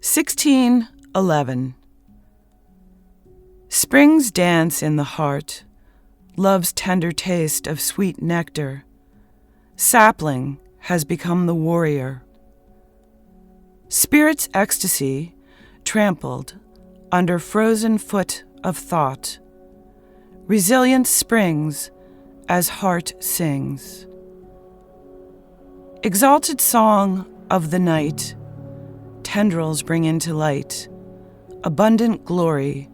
1611. Springs dance in the heart, love's tender taste of sweet nectar. Sapling has become the warrior. Spirit's ecstasy trampled under frozen foot of thought. Resilience springs as heart sings. Exalted song of the night, tendrils bring into light abundant glory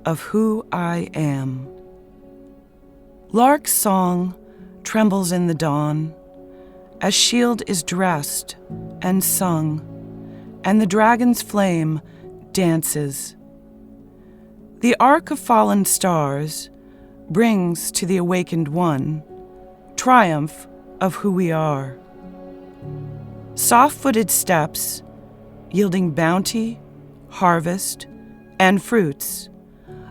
of who I am. Lark's song trembles in the dawn as shield is dressed and sung, and the dragon's flame dances. The arc of fallen stars brings to the awakened one triumph of who we are. Soft-footed steps yielding bounty, harvest, and fruits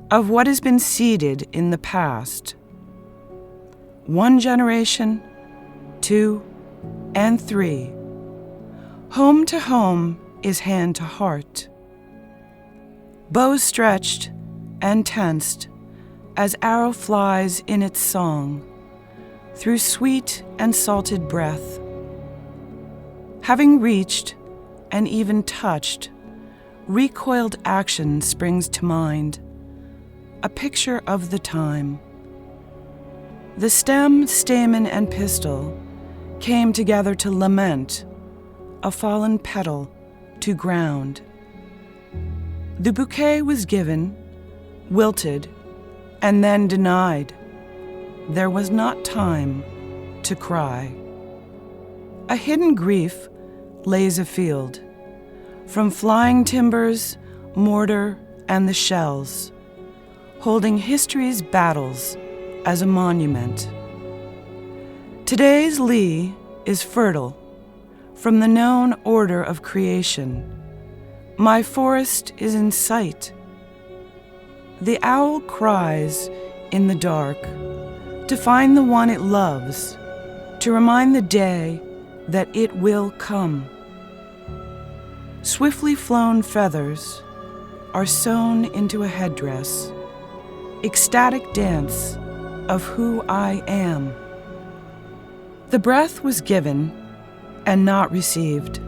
of what has been seeded in the past. 1 generation, 2, and 3. Home to home is hand to heart. Bows stretched and tensed as arrow flies in its song through sweet and salted breath. Having reached and even touched, recoiled action springs to mind, a picture of the time. The stem, stamen, and pistil came together to lament a fallen petal to ground. The bouquet was given, wilted, and then denied. There was not time to cry. A hidden grief lays afield, from flying timbers, mortar, and the shells, holding history's battles as a monument. Today's Lee is fertile from the known order of creation. My forest is in sight. The owl cries in the dark to find the one it loves, to remind the day that it will come. Swiftly flown feathers are sewn into a headdress, ecstatic dance of who I am. The breath was given and not received,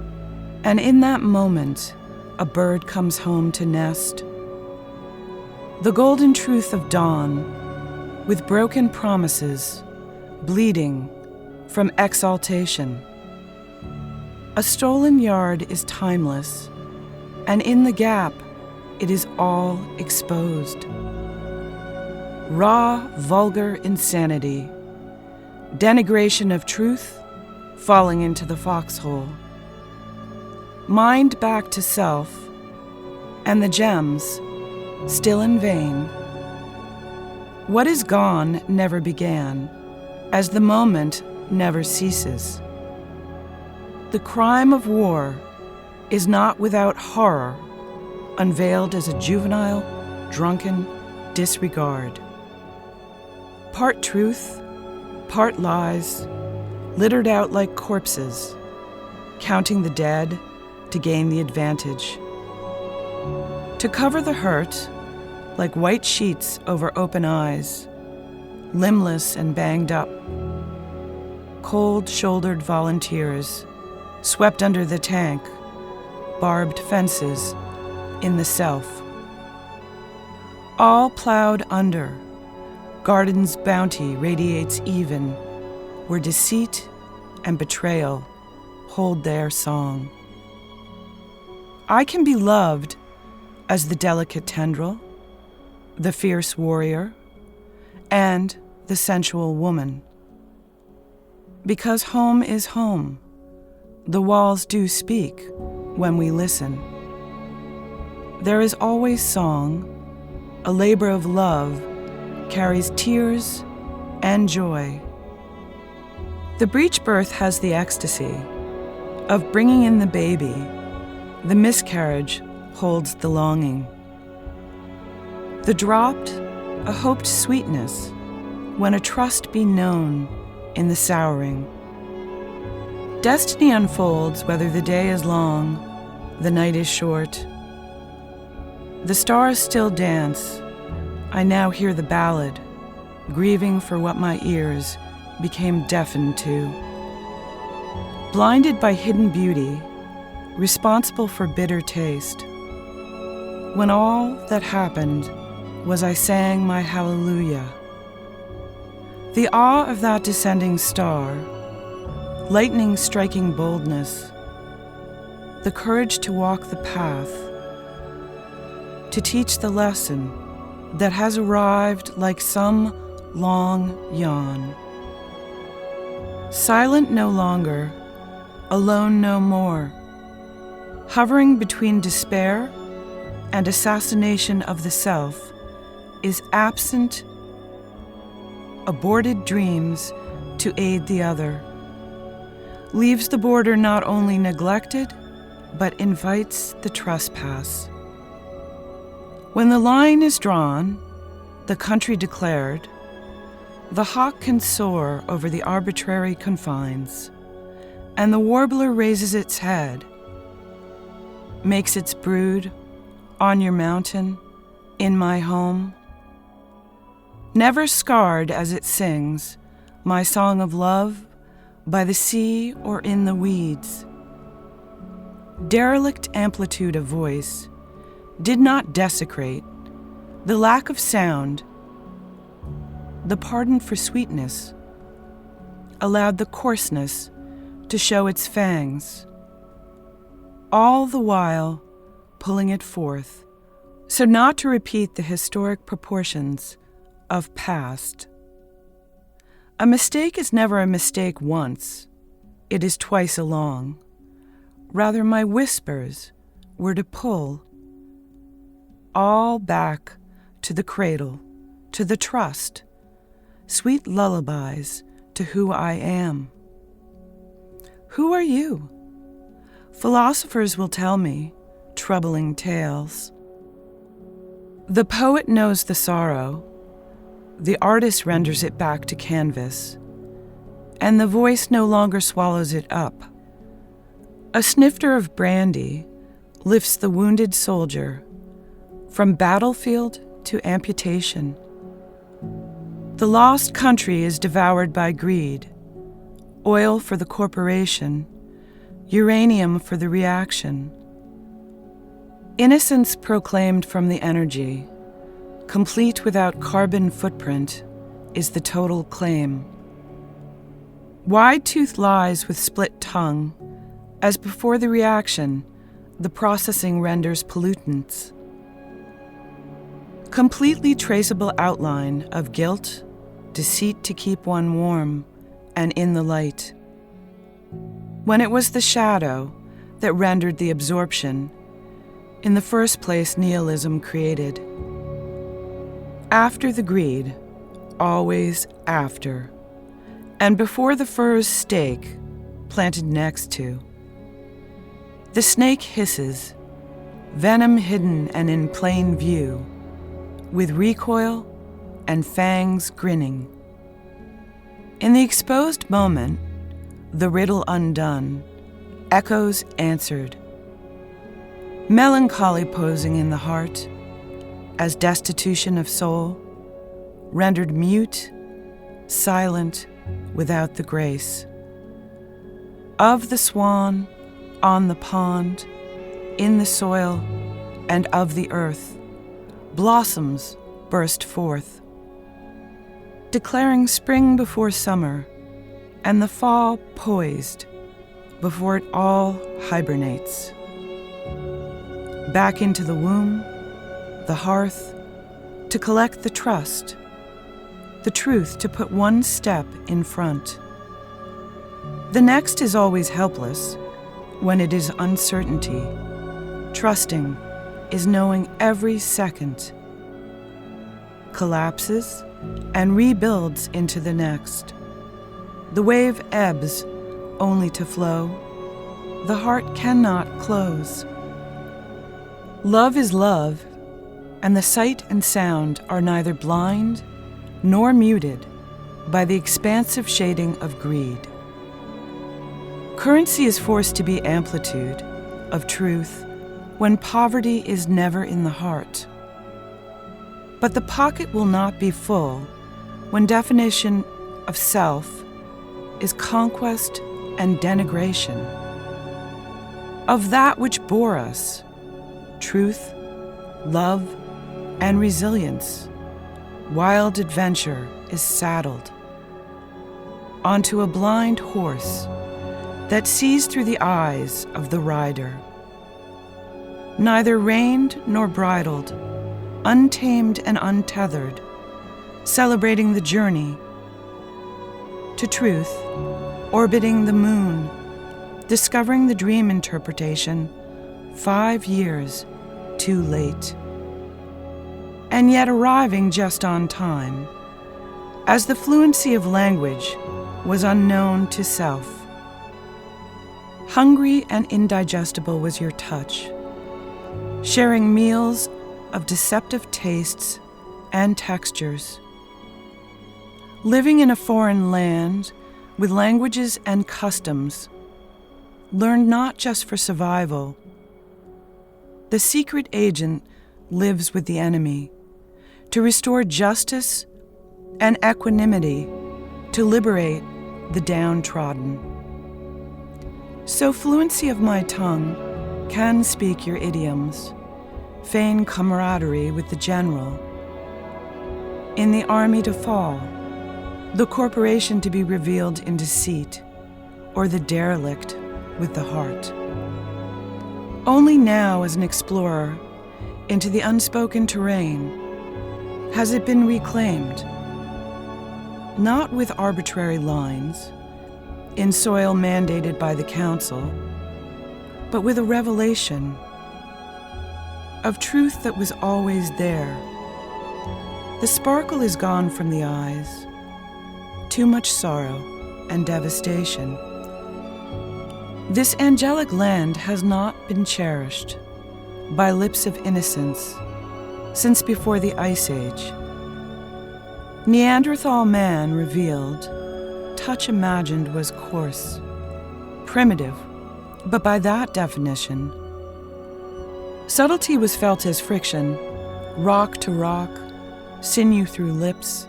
and in that moment a bird comes home to nest. The golden truth of dawn, with broken promises, bleeding from exaltation. A stolen yard is timeless, and in the gap it is all exposed. Raw, vulgar insanity, denigration of truth falling into the foxhole. Mind back to self, and the gems still in vain. What is gone never began, as the moment never ceases. The crime of war is not without horror, unveiled as a juvenile, drunken disregard. Part truth, part lies, littered out like corpses, counting the dead to gain the advantage. To cover the hurt, like white sheets over open eyes, limbless and banged up. Cold-shouldered volunteers swept under the tank, barbed fences in the self. All plowed under, garden's bounty radiates even, where deceit and betrayal hold their song. I can be loved as the delicate tendril, the fierce warrior, and the sensual woman. Because home is home, the walls do speak when we listen. There is always song, a labor of love carries tears and joy. The breech birth has the ecstasy of bringing in the baby. The miscarriage holds the longing. The dropped, a hoped sweetness when a trust be known in the souring. Destiny unfolds whether the day is long, the night is short, The stars still dance. I now hear the ballad, grieving for what my ears became deafened to. Blinded by hidden beauty, responsible for bitter taste. When all that happened was I sang my hallelujah. The awe of that descending star, lightning striking boldness, the courage to walk the path, to teach the lesson that has arrived like some long yawn. Silent no longer, alone no more, hovering between despair and assassination of the self, is absent, aborted dreams to aid the other, leaves the border not only neglected, but invites the trespass. When the line is drawn, the country declared, the hawk can soar over the arbitrary confines, and the warbler raises its head, makes its brood on your mountain, in my home. Never scarred as it sings my song of love by the sea or in the weeds. Derelict amplitude of voice did not desecrate the lack of sound. The pardon for sweetness allowed the coarseness to show its fangs, all the while pulling it forth, so not to repeat the historic proportions of past. A mistake is never a mistake once, it is twice along. Rather, my whispers were to pull all back to the cradle, to the trust, sweet lullabies to who I am. Who are you? Philosophers will tell me troubling tales. The poet knows the sorrow, the artist renders it back to canvas, and the voice no longer swallows it up. A snifter of brandy lifts the wounded soldier from battlefield to amputation. The lost country is devoured by greed, oil for the corporation, uranium for the reaction. Innocence proclaimed from the energy, complete without carbon footprint, is the total claim. Wide-toothed lies with split tongue, as before the reaction, the processing renders pollutants. Completely traceable outline of guilt, deceit to keep one warm and in the light. When it was the shadow that rendered the absorption, in the first place nihilism created. After the greed, always after, and before the fur's stake planted next to. The snake hisses, venom hidden and in plain view, with recoil and fangs grinning. In the exposed moment, the riddle undone, echoes answered. Melancholy posing in the heart, as destitution of soul, rendered mute, silent, without the grace. Of the swan, on the pond, in the soil, and of the earth, blossoms burst forth, declaring spring before summer, and the fall poised before it all hibernates. Back into the womb, the hearth, to collect the trust, the truth to put one step in front. The next is always helpless when it is uncertainty. Trusting is knowing every second. Collapses and rebuilds into the next. The wave ebbs only to flow. The heart cannot close. Love is love, and the sight and sound are neither blind nor muted by the expansive shading of greed. Currency is forced to be amplitude of truth, when poverty is never in the heart. But the pocket will not be full when definition of self is conquest and denigration. Of that which bore us, truth, love, and resilience, wild adventure is saddled onto a blind horse that sees through the eyes of the rider. Neither reined nor bridled, untamed and untethered, celebrating the journey to truth, orbiting the moon, discovering the dream interpretation 5 years too late, and yet arriving just on time, as the fluency of language was unknown to self. Hungry and indigestible was your touch, sharing meals of deceptive tastes and textures. Living in a foreign land with languages and customs, learned not just for survival. The secret agent lives with the enemy to restore justice and equanimity, to liberate the downtrodden. So fluency of my tongue can speak your idioms, feign camaraderie with the general. In the army to fall, the corporation to be revealed in deceit, or the derelict with the heart. Only now, as an explorer into the unspoken terrain, has it been reclaimed, not with arbitrary lines, in soil mandated by the council, but with a revelation of truth that was always there. The sparkle is gone from the eyes, too much sorrow and devastation. This angelic land has not been cherished by lips of innocence since before the Ice Age. Neanderthal man revealed, touch imagined was coarse, primitive, but by that definition. Subtlety was felt as friction, rock to rock, sinew through lips.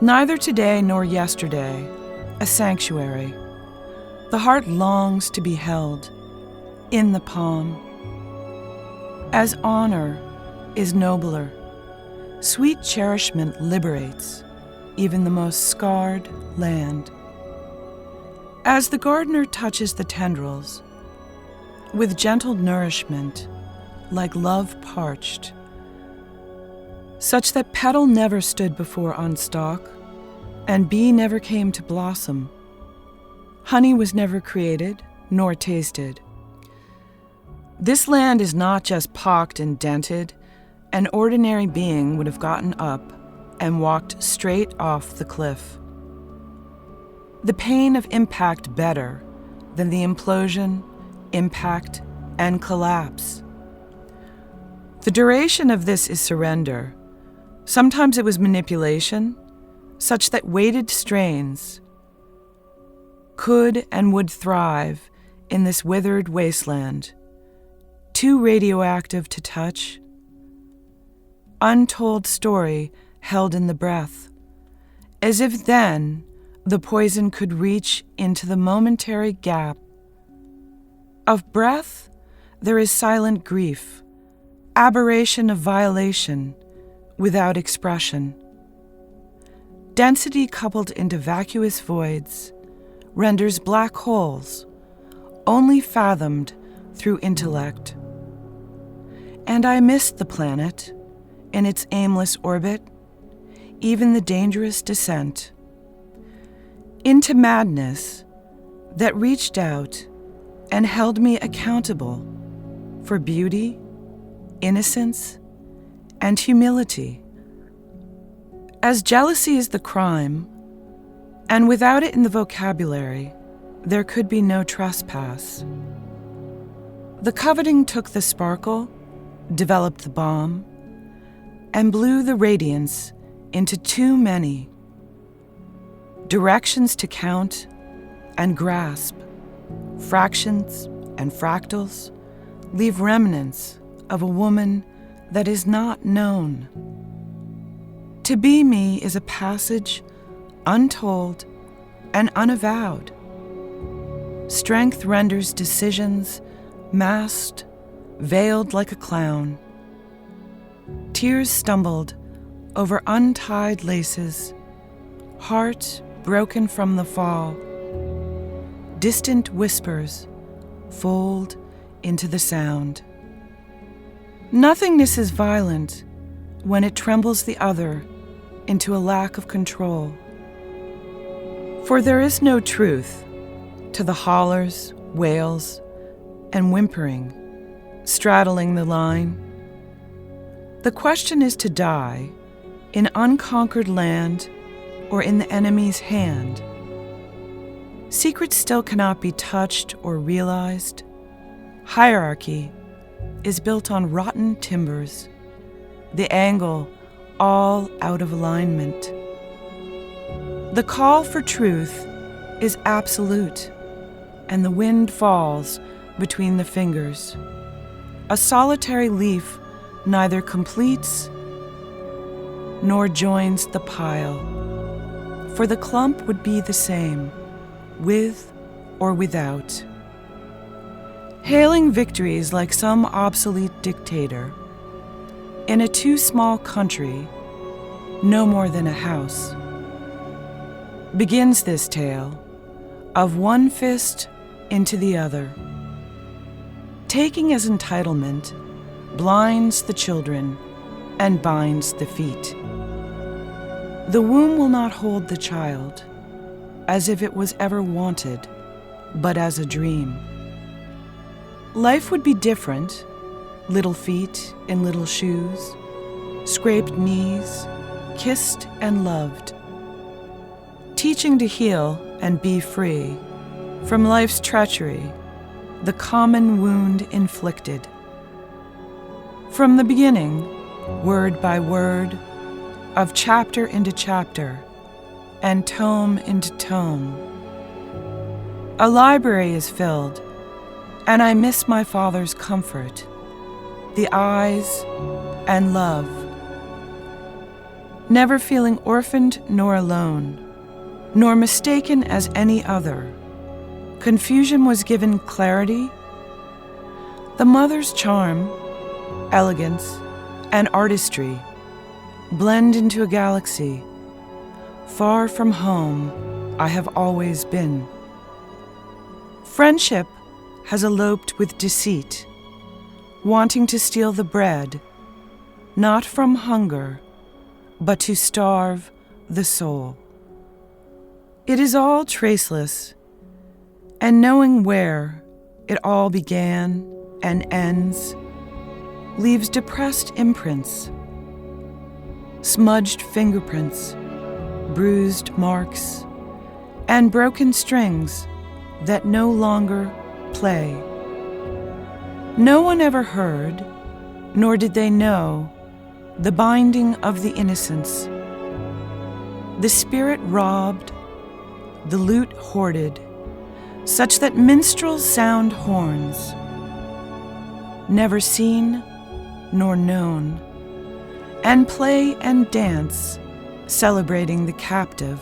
Neither today nor yesterday, a sanctuary. The heart longs to be held in the palm. As honor is nobler, sweet cherishment liberates even the most scarred land. As the gardener touches the tendrils with gentle nourishment, like love parched, such that petal never stood before on stalk, and bee never came to blossom. Honey was never created, nor tasted. This land is not just pocked and dented. An ordinary being would have gotten up and walked straight off the cliff. The pain of impact better than the implosion, impact, and collapse. The duration of this is surrender. Sometimes it was manipulation, such that weighted strains could and would thrive in this withered wasteland, too radioactive to touch. Untold story held in the breath, as if then the poison could reach into the momentary gap. Of breath, there is silent grief, aberration of violation without expression. Density coupled into vacuous voids renders black holes, only fathomed through intellect. And I missed the planet in its aimless orbit, even the dangerous descent into madness that reached out and held me accountable for beauty, innocence, and humility. As jealousy is the crime, and without it in the vocabulary, there could be no trespass. The coveting took the sparkle, developed the bomb, and blew the radiance into too many directions to count and grasp, fractions and fractals, leave remnants of a woman that is not known. To be me is a passage untold and unavowed. Strength renders decisions masked, veiled like a clown. Tears stumbled over untied laces, heart broken from the fall. Distant whispers fold into the sound. Nothingness is violent when it trembles the other into a lack of control. For there is no truth to the hollers, wails, and whimpering, straddling the line. The question is to die in unconquered land or in the enemy's hand. Secrets still cannot be touched or realized. Hierarchy is built on rotten timbers, the angle all out of alignment. The call for truth is absolute, and the wind falls between the fingers. A solitary leaf neither completes nor joins the pile, for the clump would be the same, with or without. Hailing victories like some obsolete dictator, in a too small country, no more than a house, begins this tale of one fist into the other. Taking as entitlement blinds the children and binds the feet. The womb will not hold the child as if it was ever wanted, but as a dream. Life would be different, little feet in little shoes, scraped knees, kissed and loved, teaching to heal and be free from life's treachery, the common wound inflicted. From the beginning, word by word, of chapter into chapter, and tome into tome, a library is filled, and I miss my father's comfort, the eyes and love. Never feeling orphaned nor alone, nor mistaken as any other, confusion was given clarity. The mother's charm, elegance, and artistry blend into a galaxy. Far from home, I have always been. Friendship has eloped with deceit, wanting to steal the bread, not from hunger, but to starve the soul. It is all traceless, and knowing where it all began and ends leaves depressed imprints, smudged fingerprints, bruised marks, and broken strings that no longer play. No one ever heard, nor did they know, the binding of the innocents. The spirit robbed, the loot hoarded, such that minstrels sound horns, never seen nor known, and play and dance, celebrating the captive.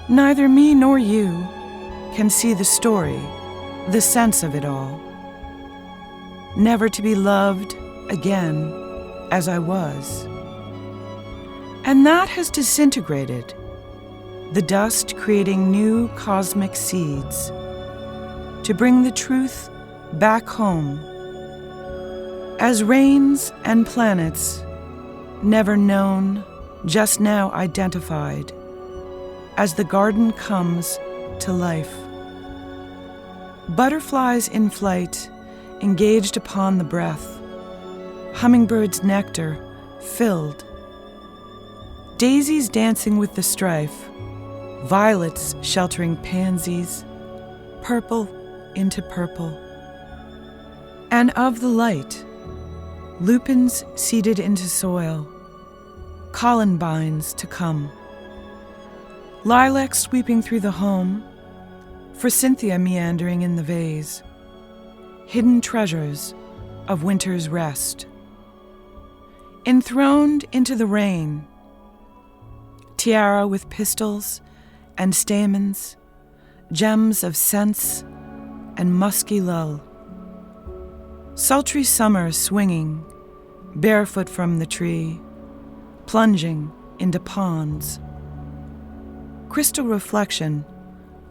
Neither me nor you can see the story, the sense of it all. Never to be loved again as I was. And that has disintegrated, the dust creating new cosmic seeds to bring the truth back home. As rains and planets, never known, just now identified, as the garden comes to life. Butterflies in flight, engaged upon the breath, hummingbirds' nectar filled, daisies dancing with the strife, violets sheltering pansies, purple into purple. And of the light, lupins seeded into soil, columbines to come, lilacs sweeping through the home, forsythia meandering in the vase. hidden treasures of winter's rest. Enthroned into the rain, tiara with pistils and stamens, gems of scents and musky lull. Sultry summer swinging, barefoot from the tree, plunging into ponds. Crystal reflection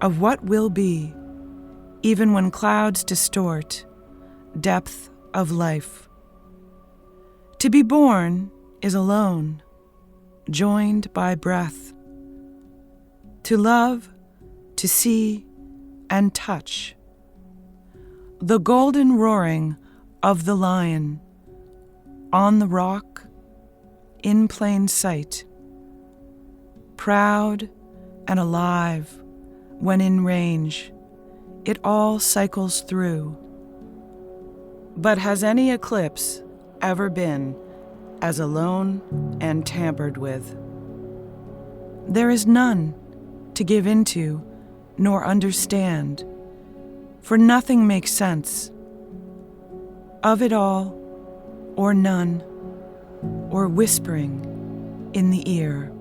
of what will be, even when clouds distort depth of life. To be born is alone, joined by breath. To love, to see, and touch. The golden roaring of the lion on the rock, in plain sight. Proud and alive when in range, it all cycles through. But has any eclipse ever been as alone and tampered with? There is none to give into nor understand, for nothing makes sense. Of it all, or none, or whispering in the ear.